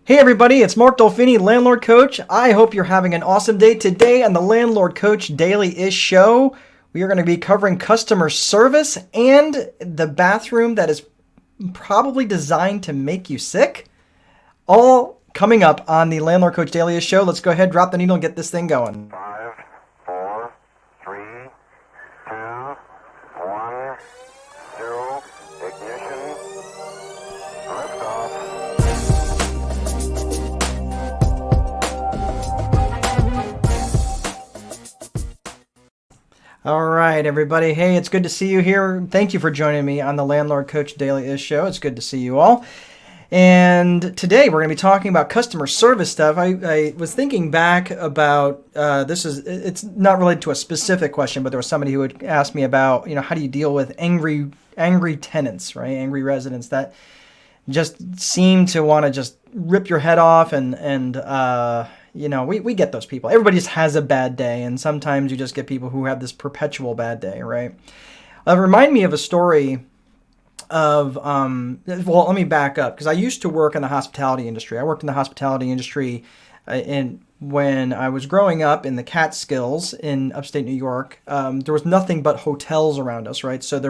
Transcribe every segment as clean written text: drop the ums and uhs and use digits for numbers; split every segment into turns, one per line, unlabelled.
Hey everybody, it's Mark Dolfini, Landlord Coach. I hope you're having an awesome day. Today on the Landlord Coach Daily-ish show, we are going to be covering customer service and the bathroom that is probably designed to make you sick. All coming up on the Landlord Coach Daily-ish show. Let's go ahead, drop the needle, and get this thing going.
5, 4, 3, 2, 1, 0, ignition, liftoff.
All right, everybody. Hey, it's good to see you here. Thank you for joining me on the Landlord Coach Daily-ish show. It's good to see you all. And today we're going to be talking about customer service stuff. I was thinking back about it's not related to a specific question, but there was somebody who would ask me about, how do you deal with angry tenants, right? Angry residents that just seem to want to just rip your head off we get those people. Everybody just has a bad day, and sometimes you just get people who have this perpetual bad day, right? Remind me of a story of, let me back up, because I used to work in the hospitality industry. I worked in the hospitality industry when I was growing up in the Catskills in upstate New York. There was nothing but hotels around us, right? So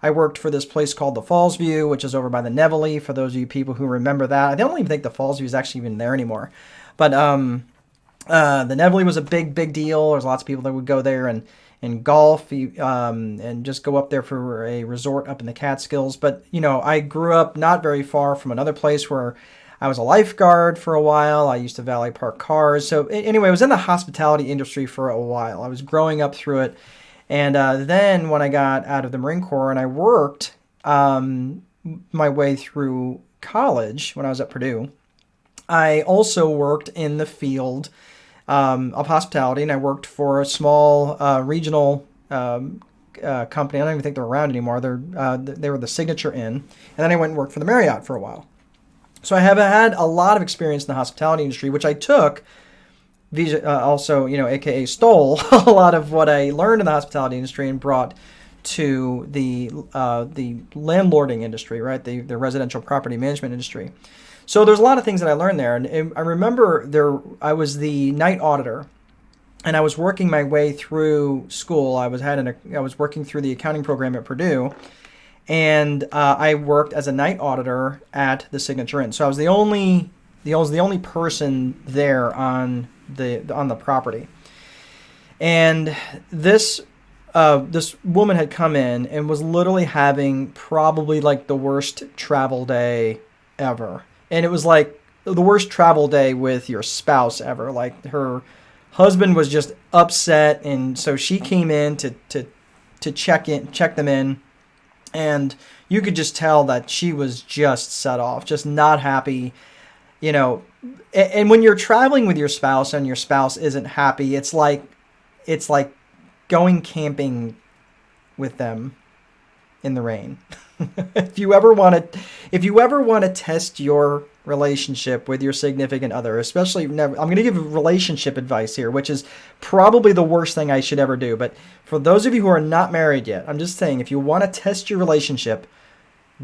I worked for this place called the Fallsview, which is over by the Nevele, for those of you people who remember that. I don't even think the Fallsview is actually even there anymore. But the Nevele was a big deal. There's lots of people that would go there and golf and just go up there for a resort up in the Catskills. But, I grew up not very far from another place where I was a lifeguard for a while. I used to valet park cars. So anyway, I was in the hospitality industry for a while. I was growing up through it. And then when I got out of the Marine Corps and I worked my way through college when I was at Purdue, I also worked in the field of hospitality, and I worked for a small regional company. I don't even think they're around anymore. They were the Signature Inn, and then I went and worked for the Marriott for a while. So I have had a lot of experience in the hospitality industry, which I took, AKA stole a lot of what I learned in the hospitality industry and brought to the landlording industry, right? The residential property management industry. So there's a lot of things that I learned there. And I remember I was the night auditor, and I was working my way through school. I was working through the accounting program at Purdue, and I worked as a night auditor at the Signature Inn. So I was the only person there on the property. And this woman had come in and was literally having probably like the worst travel day ever. And it was like the worst travel day with your spouse ever. Like, her husband was just upset, and so she came in to check them in, and you could just tell that she was just set off, just not happy, And when you're traveling with your spouse and your spouse isn't happy, it's like going camping with them in the rain. If you ever want to test your relationship with your significant other, especially I'm going to give relationship advice here, which is probably the worst thing I should ever do. But for those of you who are not married yet, I'm just saying, if you want to test your relationship,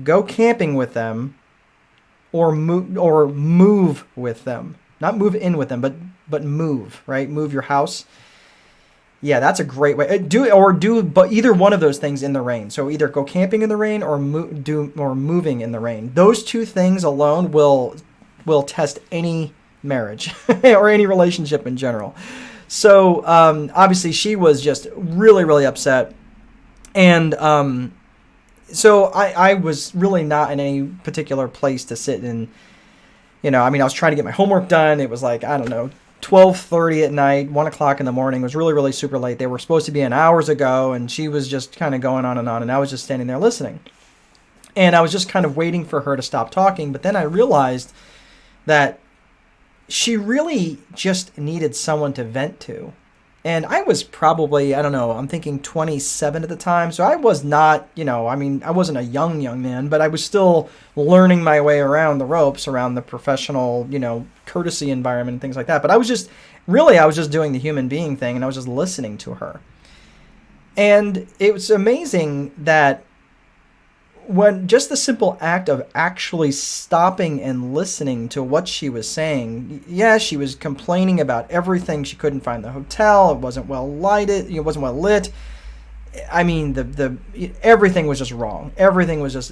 go camping with them, or move with them. Not move in with them, but move, right? Move your house. Yeah, that's a great way. But either one of those things in the rain. So either go camping in the rain or moving in the rain. Those two things alone will test any marriage or any relationship in general. So obviously she was just really, really upset, and so I was really not in any particular place to sit in. I was trying to get my homework done. It was like, I don't know, 12:30 at night, 1 o'clock in the morning. It was really, really super late. They were supposed to be in hours ago, and she was just kind of going on, and I was just standing there listening. And I was just kind of waiting for her to stop talking, but then I realized that she really just needed someone to vent to. And I was probably, I don't know, I'm thinking 27 at the time. So I was not, I wasn't a young man, but I was still learning my way around the ropes, around the professional, courtesy environment and things like that. But I was just doing the human being thing, and I was just listening to her. And it was amazing that when just the simple act of actually stopping and listening to what she was saying, yeah, she was complaining about everything. She couldn't find the hotel. It wasn't well lighted. It wasn't well lit. I mean, everything was just wrong.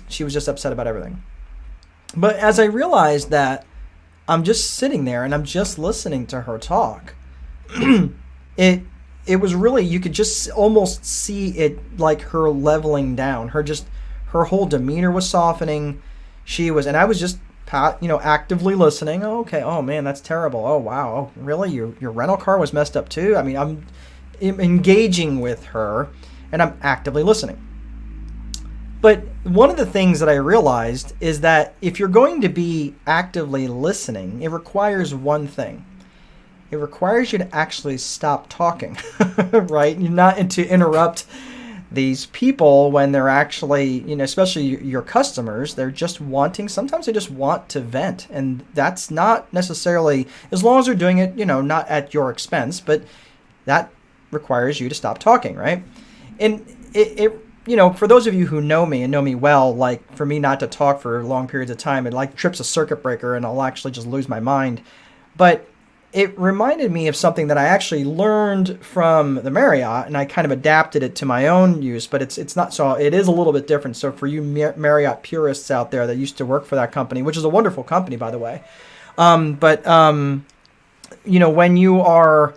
She was just upset about everything. But as I realized that I'm just sitting there and I'm just listening to her talk, it was really, you could just almost see it, like her leveling down. Her whole demeanor was softening. And I was just actively listening. Oh, okay. Oh man, that's terrible. Oh wow. Oh really? Your rental car was messed up too? I mean, I'm engaging with her and I'm actively listening. But one of the things that I realized is that if you're going to be actively listening, it requires one thing. It requires you to actually stop talking, right? You're not to interrupt these people when they're actually, especially your customers, sometimes they just want to vent. And that's not necessarily, as long as they're doing it, not at your expense, but that requires you to stop talking, right? And for those of you who know me and know me well, like for me not to talk for long periods of time, it like trips a circuit breaker and I'll actually just lose my mind. But it reminded me of something that I actually learned from the Marriott, and I kind of adapted it to my own use, but it's not, so it is a little bit different. So for you Marriott purists out there that used to work for that company, which is a wonderful company, by the way. When you are,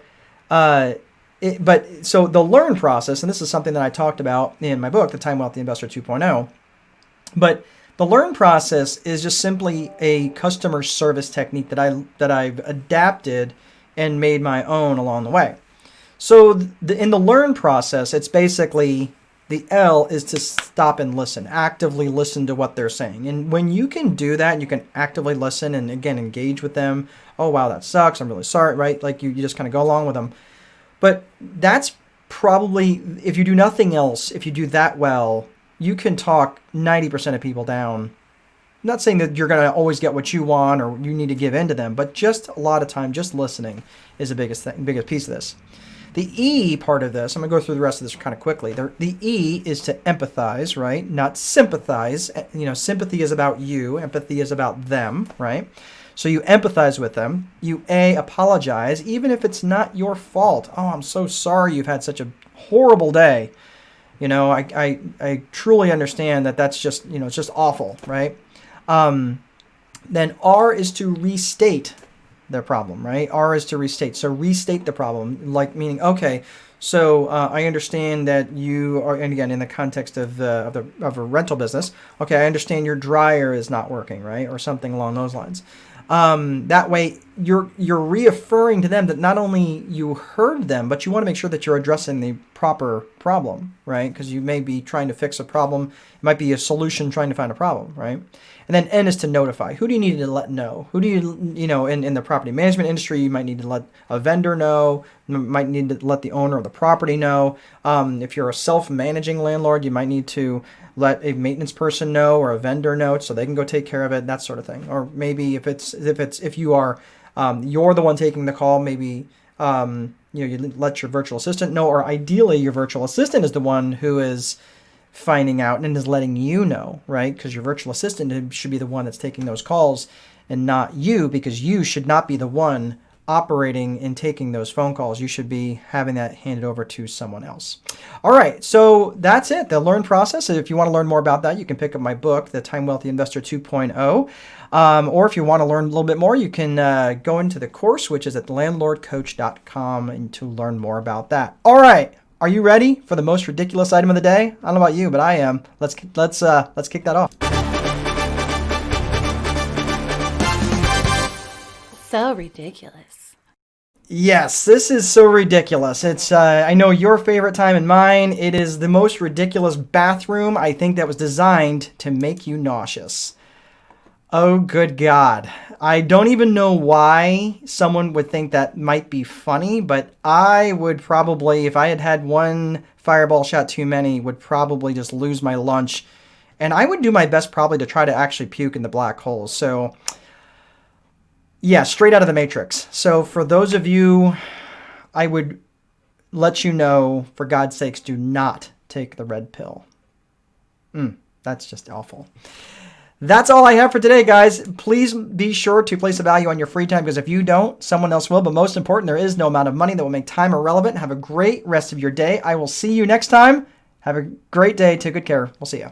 so the L.E.A.R.N process, and this is something that I talked about in my book, The Time Wealthy Investor 2.0, but the L.E.A.R.N process is just simply a customer service technique that I've adapted and made my own along the way. So in the L.E.A.R.N process, it's basically the L is to stop and listen, actively listen to what they're saying. And when you can do that, and you can actively listen and again engage with them. Oh wow, that sucks. I'm really sorry, right? Like you just kind of go along with them. But that's probably, if you do nothing else, if you do that well, you can talk 90% of people down. I'm not saying that you're going to always get what you want or you need to give in to them, but just a lot of time, just listening is the biggest piece of this. The E part of this, I'm going to go through the rest of this kind of quickly. The E is to empathize, right? Not sympathize. Sympathy is about you. Empathy is about them, right? So you empathize with them. You apologize, even if it's not your fault. Oh, I'm so sorry you've had such a horrible day. I truly understand that that's just, it's just awful, right? Then R is to restate the problem, right? R is to restate. So restate the problem, like meaning, okay, so I understand that you are, and again, in the context of a rental business, okay, I understand your dryer is not working, right? Or something along those lines. That way you're reaffirming to them that not only you heard them, but you want to make sure that you're addressing the proper problem, right? Because you may be trying to fix a problem. It might be a solution trying to find a problem, right? And then N is to notify. Who do you need to let know? Who do in the property management industry, you might need to let a vendor know, might need to let the owner of the property know. If you're a self-managing landlord, you might need to let a maintenance person know or a vendor know so they can go take care of it, that sort of thing. Or maybe if you are you're the one taking the call, maybe you let your virtual assistant know, or ideally your virtual assistant is the one who is finding out and is letting you know, right? Because your virtual assistant should be the one that's taking those calls and not you, because you should not be the one operating and taking those phone calls. You should be having that handed over to someone else. All right, so that's it, the L.E.A.R.N process. If you want to learn more about that, you can pick up my book, The Time Wealthy Investor 2.0. Or if you want to learn a little bit more, you can go into the course, which is at landlordcoach.com, and to learn more about that. All right, are you ready for the most ridiculous item of the day? I don't know about you, but I am. Let's kick that off.
So ridiculous.
Yes, this is so ridiculous. It's I know your favorite time and mine. It is the most ridiculous bathroom, I think, that was designed to make you nauseous. Oh, good God. I don't even know why someone would think that might be funny, but I would probably, if I had one fireball shot too many, would probably just lose my lunch. And I would do my best probably to try to actually puke in the black holes. So, yeah, straight out of the Matrix. So for those of you, I would let you know, for God's sakes, do not take the red pill. That's just awful. That's all I have for today, guys. Please be sure to place a value on your free time, because if you don't, someone else will. But most important, there is no amount of money that will make time irrelevant. Have a great rest of your day. I will see you next time. Have a great day. Take good care. We'll see you.